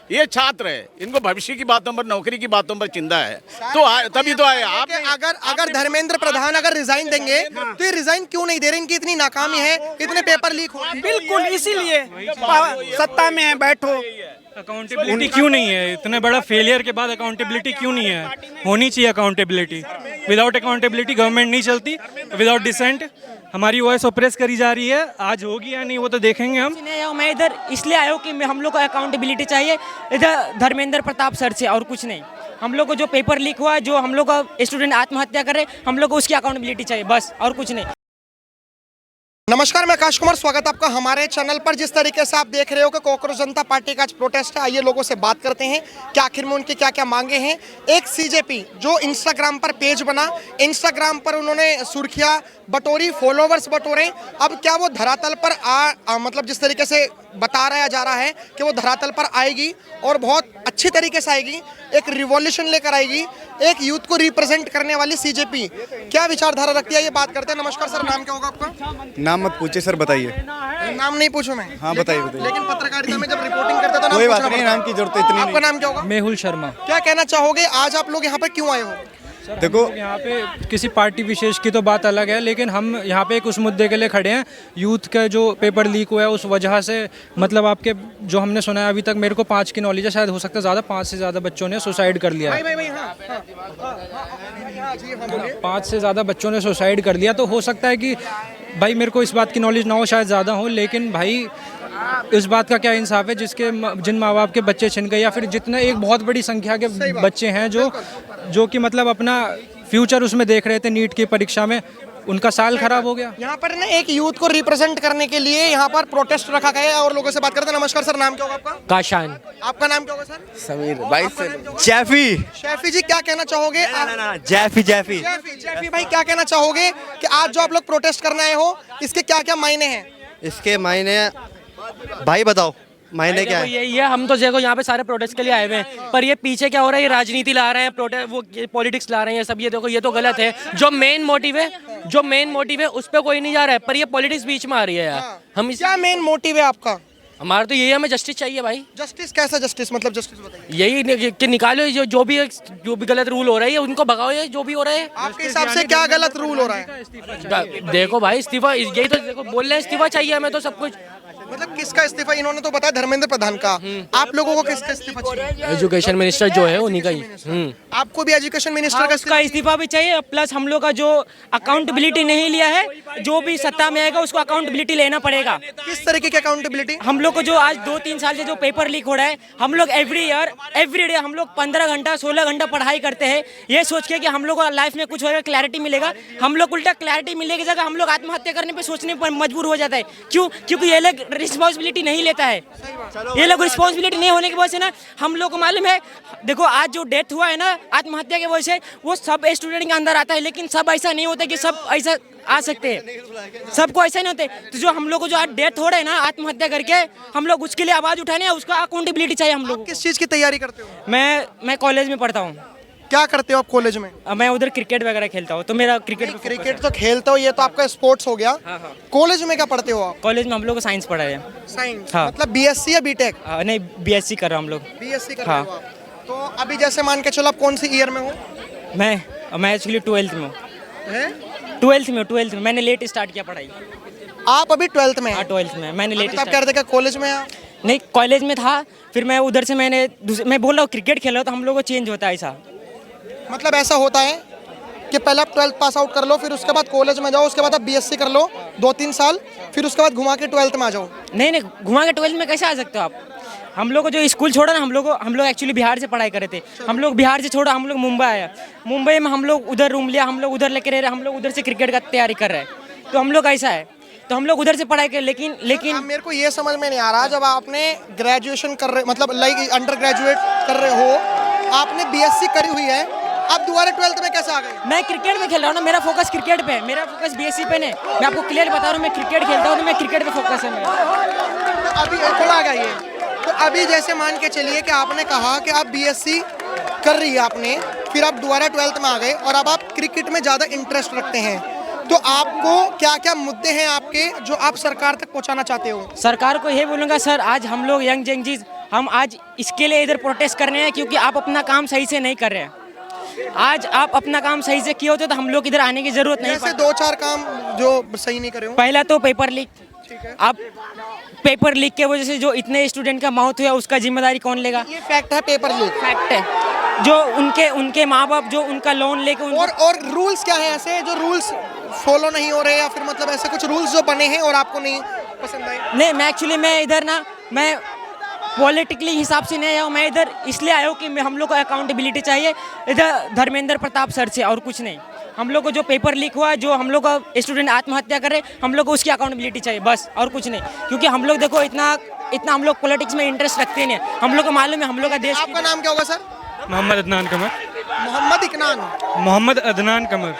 ये छात्र है, इनको भविष्य की बातों पर, नौकरी की बातों पर चिंता है, तो तभी तो आए आप। अगर धर्मेंद्र प्रधान अगर रिजाइन देंगे तो ये रिजाइन क्यों नहीं दे रहे? इनकी इतनी नाकामी है, इतने पेपर लीक हो रहे हैं। बिल्कुल इसीलिए सत्ता में है, बैठो। अकाउंटेबिलिटी क्यों नहीं है? इतने बड़ा फेलियर के बाद अकाउंटेबिलिटी क्यों नहीं है? होनी चाहिए अकाउंटेबिलिटी। विदाउट अकाउंटेबिलिटी गवर्नमेंट नहीं चलती। विदाउट डिसेंट हमारी वॉइस ऑप्रेस करी जा रही है। आज होगी या नहीं वो तो देखेंगे हम। मैं इधर इसलिए आया हूँ कि हम लोग को अकाउंटेबिलिटी चाहिए इधर धर्मेंद्र प्रताप सर से, और कुछ नहीं। हम लोग को जो पेपर लीक हुआ, जो हम लोग का स्टूडेंट आत्महत्या कर रहे, हम लोग को उसकी अकाउंटेबिलिटी चाहिए, बस, और कुछ नहीं। नमस्कार, मैं आकाश कुमार, स्वागत है आपका हमारे चैनल पर। जिस तरीके से आप देख रहे हो कि कॉकरोच जनता पार्टी का आज प्रोटेस्ट है, आइए लोगों से बात करते हैं कि आखिर में उनकी क्या क्या मांगे हैं। एक सीजेपी जो इंस्टाग्राम पर पेज बना, इंस्टाग्राम पर उन्होंने सुर्खियां बटोरी, फॉलोवर्स बटोरे। अब क्या वो धरातल पर मतलब जिस तरीके से बताया जा रहा है कि वो धरातल पर आएगी और बहुत अच्छी तरीके से आएगी, एक रिवॉल्यूशन लेकर आएगी, एक यूथ को रिप्रेजेंट करने वाली सीजेपी क्या विचारधारा रखती है, ये बात करते हैं। नमस्कार सर, नाम क्या होगा आपका? नाम मत पूछिए सर, बताइए। नाम नहीं पूछूं मैं? हाँ बताइए। लेकिन पत्रकारिता में जब रिपोर्टिंग करते तो कोई बात नहीं, नाम की जरूरत इतनी आपका नाम क्या होगा? मेहुल शर्मा। क्या कहना चाहोगे, आज आप लोग यहाँ पर क्यों आए हो? देखो, यहाँ पे किसी पार्टी विशेष की तो बात अलग है, लेकिन हम यहाँ पे एक उस मुद्दे के लिए खड़े हैं। यूथ का जो पेपर लीक हुआ है उस वजह से, मतलब आपके जो हमने सुना है अभी तक, मेरे को 5 की नॉलेज है, शायद हो सकता है ज़्यादा, 5 से ज़्यादा बच्चों ने सुसाइड कर लिया है। 5 से ज़्यादा बच्चों ने सुसाइड कर लिया। तो हो सकता है कि भाई मेरे को इस बात की नॉलेज ना हो, शायद ज़्यादा हो, लेकिन भाई इस बात का क्या इंसाफ है जिन माँ बाप के बच्चे छिन गए, या फिर जितने एक बहुत बड़ी संख्या के बच्चे हैं जो कि मतलब अपना फ्यूचर उसमें देख रहे थे, नीट की परीक्षा में, उनका साल खराब हो गया। यहाँ पर ना एक यूथ को रिप्रेजेंट करने के लिए यहाँ पर प्रोटेस्ट रखा गया है और लोगों से बात करते हैं। नमस्कार सर, नाम क्या होगा आपका? काशान। आपका नाम क्या होगा सर? समीर भाई से। जैफी। शैफी जी, क्या कहना चाहोगे? जैफी जैफी जैफी भाई, क्या कहना चाहोगे कि आज जो आप लोग प्रोटेस्ट करने आए हो, इसके क्या क्या मायने हैं? इसके मायने भाई बताओ, मायने क्या है? यही है, हम तो देखो यहाँ पे सारे प्रोटेस्ट के लिए आए हुए हैं, पर ये पीछे क्या हो रहा है, ये राजनीति ला रहे हैं, प्रोटेस्ट वो पॉलिटिक्स ला रहे हैं सब। ये देखो, ये तो गलत है। जो मेन मोटिव है उस पर कोई नहीं जा रहा है, पर ये पॉलिटिक्स बीच में आ रही है यार। हम क्या मेन मोटिव है आपका? हमारा तो यही है, हमें जस्टिस चाहिए भाई। जस्टिस कैसा जस्टिस, मतलब जस्टिस बताइए। यही कि निकालो जो भी गलत रूल हो रहा है उनको भगाओ, ये जो भी हो रहा है। आपके हिसाब से क्या गलत रूल हो रहा है? देखो भाई, इस्तीफा, यही तो देखो बोल रहे हैं, इस्तीफा चाहिए हमें तो सब कुछ। मतलब किसका इस्तीफा? इन्होंने तो बताया धर्मेंद्र प्रधान का। आप लोगों को किसका इस्तीफा चाहिए? एजुकेशन मिनिस्टर जो है उन्हीं का ही। आपको भी एजुकेशन मिनिस्टर का इस्तीफा भी चाहिए, प्लस हम लोग का जो अकाउंटेबिलिटी नहीं लिया है, जो भी सत्ता में आएगा उसको अकाउंटेबिलिटी लेना पड़ेगा। किस तरीके की अकाउंटेबिलिटी? हम लोग को जो आज 2-3 साल से जो पेपर लीक हो रहा है, हम लोग एवरी डे हम लोग 15 घंटा 16 घंटा पढ़ाई करते हैं, ये सोच के कि हम लोग को लाइफ में कुछ होगा, क्लैरिटी मिलेगा। हम लोग उल्टा क्लैरिटी मिलने की जगह हम लोग आत्महत्या करने पे सोचने पर मजबूर हो जाता है। क्यों? क्योंकि ये लोग रिस्पॉन्सिबिलिटी नहीं लेता है। ये लोग रिस्पॉन्सिबिलिटी नहीं होने की वजह से ना, हम लोग को मालूम है, देखो आज जो डेथ हुआ है ना आत्महत्या की वजह से, वो सब स्टूडेंट के अंदर आता है, लेकिन सब ऐसा नहीं होता कि सब ऐसा आ सकते हैं, सबको ऐसा नहीं होते। तो जो हम लोग को जो आज डेथ हो रहा है ना आत्महत्या करके, हम लोग उसके लिए आवाज उठाने, उसका अकाउंटेबिलिटी चाहिए हम लोग। किस चीज की तैयारी करते हो? मैं कॉलेज में पढ़ता हूँ। क्या करते हो आप कॉलेज में? मैं उधर क्रिकेट वगैरह खेलता हूँ, तो मेरा क्रिकेट तो खेलते हो, ये तो आपका स्पोर्ट्स हो गया। कॉलेज में क्या पढ़ते हो आप? कॉलेज में हम लोग को साइंस पढ़ा है। साइंस? हाँ। मतलब बीएससी या बीटेक? नहीं, बीएससी कर रहा हूँ हम लोग। बीएससी कर रहे हो आप। तो अभी जैसे मान के चलो, आप कौन सी ईयर में हो? मैं एक्चुअली 12th में हूँ। 12th में मैंने लेट स्टार्ट किया पढ़ाई। आप अभी 12th में? हाँ, 12th में मैंने लेट। आप कह रहे थे कॉलेज में? नहीं, कॉलेज में था, फिर मैं उधर से मैं बोल रहा हूँ क्रिकेट खेला तो हम लोग को चेंज होता है ऐसा। मतलब ऐसा होता है कि पहले आप 12th पास आउट कर लो, फिर उसके बाद कॉलेज में जाओ, उसके बाद आप बीएससी कर लो 2-3 साल, फिर उसके बाद घुमा के 12th में आ जाओ। नहीं, घुमा के 12th में कैसे आ सकते हो आप? हम लोग को जो स्कूल छोड़ा ना, हम लोग एक्चुअली बिहार से पढ़ाई करे थे। हम लोग बिहार से छोड़ा, हम लोग मुंबई आया। मुंबई में हम लोग उधर रूम लिया, हम लोग उधर लेके रह रहे, हम लोग उधर से क्रिकेट का तैयारी कर रहे हैं। तो हम लोग ऐसा है, तो हम लोग उधर से पढ़ाई कर, लेकिन मेरे को ये समझ में नहीं आ रहा, जब आपने ग्रेजुएशन कर रहे, मतलब लाइक अंडर ग्रेजुएट कर रहे हो, आपने बीएससी करी हुई है, अब दोबारा 12th में कैसे आ गए? मैं क्रिकेट में खेल रहा हूँ ना, मेरा फोकस क्रिकेट पे है, मेरा फोकस बीएससी पे नहीं। मैं आपको क्लियर बता रहा हूँ, मैं क्रिकेट खेलता हूँ तो मैं क्रिकेट पे फोकस है मेरा। तो अभी थोड़ा आ गया, तो अभी जैसे मान के चलिए कि आपने कहा कि आप बीएससी कर रही है आपने, फिर आप दोबारा 12th में आ गए और अब आप क्रिकेट में ज़्यादा इंटरेस्ट रखते हैं, तो आपको क्या क्या मुद्दे हैं आपके जो आप सरकार तक पहुंचाना चाहते हो? सरकार को ये बोलूँगा, सर आज हम लोग यंग हम आज इसके लिए इधर प्रोटेस्ट कर रहे हैं क्योंकि आप अपना काम सही से नहीं कर रहे हैं। आज आप अपना काम सही से किए होते तो हम लोग इधर आने की जरूरत नहीं जैसे 2-4 काम जो सही नहीं करे हो। पहला तो पेपर लीक, अब पेपर लीक के वजह से जो इतने स्टूडेंट का मौत हुआ उसका जिम्मेदारी कौन लेगा? ये फैक्ट है, पेपर लीक फैक्ट है। जो उनके माँ बाप जो उनका लोन लेके और रूल्स क्या है ऐसे जो रूल्स फॉलो नहीं हो रहे, या फिर मतलब ऐसे कुछ रूल्स जो बने हैं और आपको नहीं पसंद आए? नहीं, मैं एक्चुअली मैं इधर ना मैं पॉलिटिकली हिसाब से नहीं आया हूँ, मैं इधर इसलिए आया हूँ कि हम लोग को अकाउंटेबिलिटी चाहिए इधर धर्मेंद्र प्रताप सर से, और कुछ नहीं। हम लोग को जो पेपर लीक हुआ, जो हम लोग का स्टूडेंट आत्महत्या कर रहे, हम लोग को उसकी अकाउंटेबिलिटी चाहिए बस, और कुछ नहीं। क्योंकि हम लोग देखो इतना हम लोग पॉलिटिक्स में इंटरेस्ट रखते नहीं, हम लोग को मालूम है हम लोग का देश। आपका नाम क्या होगा सर? मोहम्मद अदनान कमर। मोहम्मद अदनान कमर।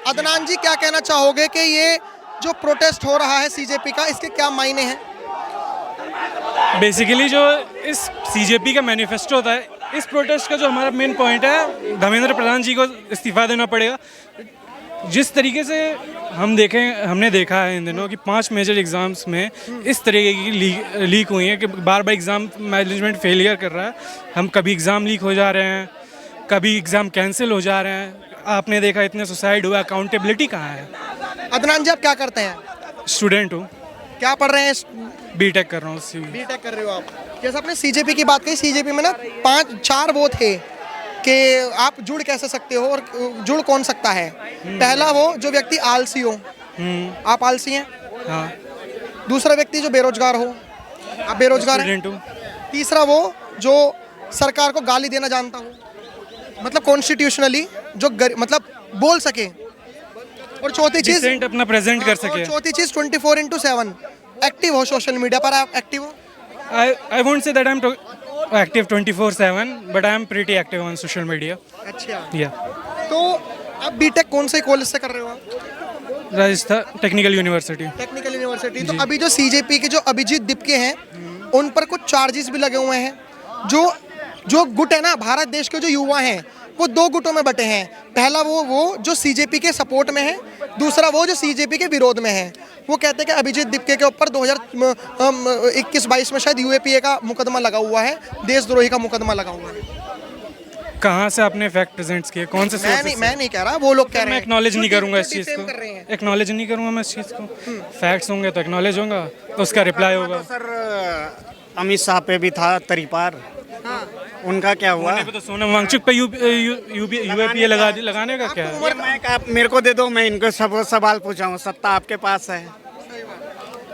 अदनान जी, क्या कहना चाहोगे कि ये जो प्रोटेस्ट हो रहा है सीजेपी का, इसके क्या मायने हैं? बेसिकली जो इस सीजेपी का मैनिफेस्टो होता है, इस प्रोटेस्ट का जो हमारा मेन पॉइंट है, धर्मेंद्र प्रधान जी को इस्तीफा देना पड़ेगा। जिस तरीके से हमने देखा है इन दिनों कि 5 मेजर एग्ज़ाम्स में इस तरीके की लीक हुई है कि बार बार एग्ज़ाम मैनेजमेंट फेलियर कर रहा है। हम कभी एग्ज़ाम लीक हो जा रहे हैं, कभी एग्ज़ाम कैंसिल हो जा रहे हैं। आपने देखा इतने सुसाइड हुआ, अकाउंटेबिलिटी कहाँ है? अदनान जी, आप क्या करते हैं? स्टूडेंट हूँ, क्या पढ़ रहे हैं? बीटेक कर रहा हूँ। बीटेक कर रहे हो आप। जैसे आपने सीजेपी की बात कही, सीजेपी में ना 5-4 वो थे कि आप जुड़ कैसे सकते हो और जुड़ कौन सकता है। पहला वो जो व्यक्ति आलसी हो, आप आलसी हैं। हाँ। दूसरा व्यक्ति जो बेरोजगार हो, आप बेरोजगार हैं। स्टूडेंट हूँ। तीसरा वो जो सरकार को गाली देना जानता हो, मतलब कॉन्स्टिट्यूशनली जो मतलब बोल सके। और चौथी चीज अपना प्रेजेंट कर सके। और चौथी चीज 24/7 एक्टिव हो सोशल मीडिया पर। आप एक्टिव हो? I won't say that I'm active 24/7, but I am pretty active on social media. अच्छा। Yeah. तो आप बीटेक कौन से कॉलेज से कर रहे हो आप? Rajasthan technical university. Technical university. तो अभी जो सीजेपी के जो अभिजीत दीपके हैं, उन पर कुछ चार्जेस भी लगे हुए हैं। जो गुट है ना, भारत देश के जो युवा हैं वो 2 गुटों में बटे हैं। पहला वो जो सीजेपी के सपोर्ट में है, दूसरा वो जो सीजेपी के विरोध में है। वो कहते हैं कि अभिजीत दीपके के ऊपर 2021-22 में शायद यूएपीए का मुकदमा लगा हुआ है, देशद्रोही का मुकदमा लगा हुआ है। कहाँ से आपने फैक्ट प्रेजेंट्स किए? कौन से सोर्सेस से? मैं नहीं कह रहा, वो लोग कह रहे मैं हैं। एक्नॉलेज नहीं करूंगा इस जो चीज़ defame कर रहे को। हैं। एक्नॉलेज नहीं करूंगा मैं इस चीज़ को। फैक्ट्स होंगे तो एक्नॉलेज होगा, तो उसका रिप्लाई होगा। सर अमित शाह पे भी था तरीपार, उनका क्या हुआ? तो सोनम वांगचुक पे यूएपीए लगाने का क्या है? मेरे को दे दो, मैं इनको सब सवाल पूछाऊँ, सत्ता आपके पास है।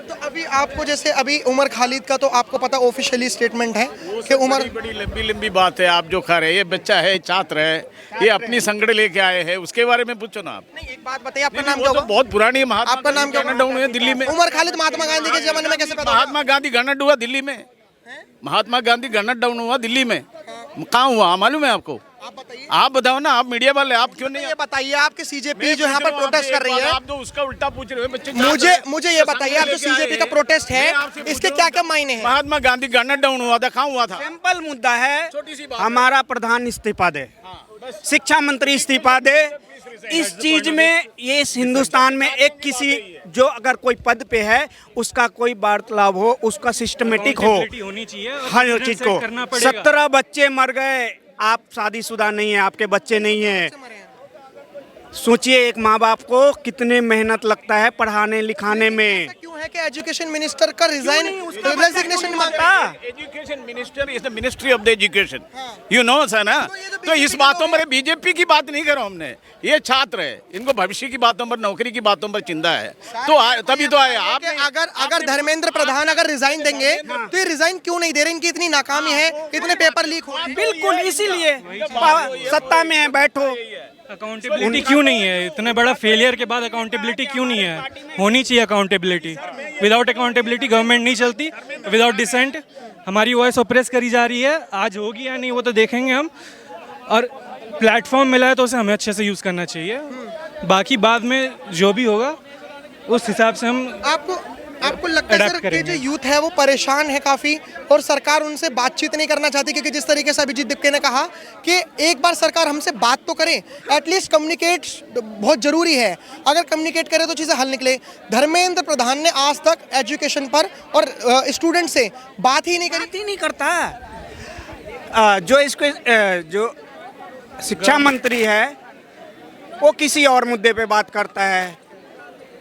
तो अभी आपको जैसे अभी उमर खालिद का तो आपको पता ऑफिशियली स्टेटमेंट है कि उमर बड़ी लंबी बात है। आप जो खा रहे हैं, ये बच्चा है, छात्र है, ये अपनी संगड़ लेके आए हैं, उसके बारे में पूछो ना आप। नहीं, एक बात बताइए, आपका नाम वो क्या तो होगा? बहुत पुरानी है। महात्मा आपका नाम क्या गणना हुए दिल्ली में। उमर खालिद महात्मा गांधी के जमाने में कैसे पैदा हुआ? महात्मा गांधी गणना हुआ दिल्ली में। महात्मा गांधी गणना डाउन हुआ दिल्ली में। कहाँ हुआ मालूम है आपको? आप बताइए। आप बताओ ना, आप मीडिया वाले, आप क्यों नहीं? ये बताइए, आपके सीजेपी जो यहाँ पर प्रोटेस्ट कर रही है, आप तो उसका उल्टा पूछ रहे हो बच्चे। मुझे ये बताइए, आप जो सीजेपी का प्रोटेस्ट है, इसके क्या क्या मायने हैं? महात्मा गांधी गणना डाउन हुआ था, कहाँ हुआ था? सिंपल मुद्दा है, छोटी सी बात। हमारा प्रधान इस्तीफा दे, शिक्षा मंत्री इस्तीफा दे। इस चीज में ये इस हिंदुस्तान में एक किसी जो अगर कोई पद पे है उसका कोई वार्तालाप हो, उसका सिस्टमेटिक हो, होनी चाहिए। हर चीज को। 17 बच्चे मर गए, आप शादीशुदा नहीं है, आपके बच्चे नहीं है। सोचिए एक माँ बाप को कितने मेहनत लगता है पढ़ाने लिखाने में। क्यों है कि एजुकेशन मिनिस्टर का रेजिग्नेशन मांगता? Education minister is the ministry of the education, you know sir ना। तो इस बातों पर बीजेपी की बात नहीं करो हमने, ये छात्र है, इनको भविष्य की बातों पर, नौकरी की बातों पर चिंता है, तो तभी तो आए आप। अगर धर्मेंद्र प्रधान अगर रिजाइन देंगे तो ये रिजाइन क्यों नहीं दे रहे? इनकी इतनी नाकामी है, इतने पेपर लीक हो। बिल्कुल इसीलिए सत्ता में है, बैठो। अकाउंटेबिलिटी क्यों नहीं है? इतने बड़ा फेलियर के बाद अकाउंटेबिलिटी क्यों नहीं है? होनी चाहिए अकाउंटेबिलिटी। विदाउट अकाउंटेबिलिटी गवर्नमेंट नहीं चलती। विदाउट डिसेंट हमारी वॉइस ऑप्रेस करी जा रही है। आज होगी या नहीं वो तो देखेंगे हम, और प्लेटफॉर्म मिला है तो उसे हमें अच्छे से यूज़ करना चाहिए। बाकी बाद में जो भी होगा उस हिसाब से हम। आपको लगता है adapt सर कि जो करेंगे। यूथ है वो परेशान है काफी और सरकार उनसे बातचीत नहीं करना चाहती, क्योंकि जिस तरीके से अभिजीत दिप्के ने कहा कि एक बार सरकार हमसे बात तो करे, एटलीस्ट कम्युनिकेट बहुत जरूरी है, अगर कम्युनिकेट करे तो चीजें हल निकले। धर्मेंद्र प्रधान ने आज तक एजुकेशन पर और स्टूडेंट से बात ही नहीं करी। बात ही नहीं करता। जो शिक्षा मंत्री है वो किसी और मुद्दे पे बात करता है,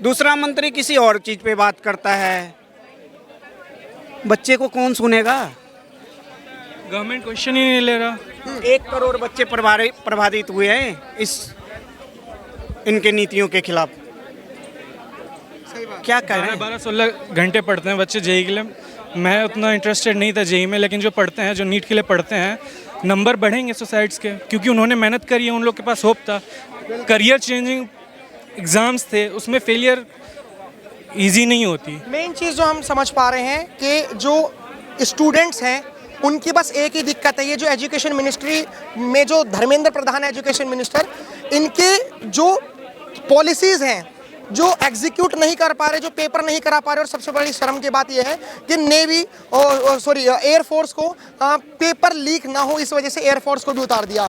दूसरा मंत्री किसी और चीज पे बात करता है। बच्चे को कौन सुनेगा? गवर्नमेंट क्वेश्चन ही नहीं ले रहा। 1 करोड़ बच्चे प्रभावित हुए हैं इनके नीतियों के खिलाफ। क्या करें? 12-16 घंटे पढ़ते हैं बच्चे जेई के लिए। मैं उतना इंटरेस्टेड नहीं था जेई में, लेकिन जो पढ़ते हैं, जो नीट के लिए पढ़ते हैं, नंबर बढ़ेंगे सुसाइड्स के, क्योंकि उन्होंने मेहनत करी है, उन लोग के पास होप था। करियर चेंजिंग एग्ज़ाम्स थे, उसमें फेलियर इजी नहीं होती। मेन चीज़ जो हम समझ पा रहे हैं कि जो स्टूडेंट्स हैं उनकी बस एक ही दिक्कत है, ये जो एजुकेशन मिनिस्ट्री में जो धर्मेंद्र प्रधान है एजुकेशन मिनिस्टर, इनके जो पॉलिसीज़ हैं जो एग्जीक्यूट नहीं कर पा रहे, जो पेपर नहीं करा पा रहे। और सबसे बड़ी शर्म की बात यह है कि नेवी एयरफोर्स को पेपर लीक ना हो, इस वजह से एयरफोर्स को भी उतार दिया।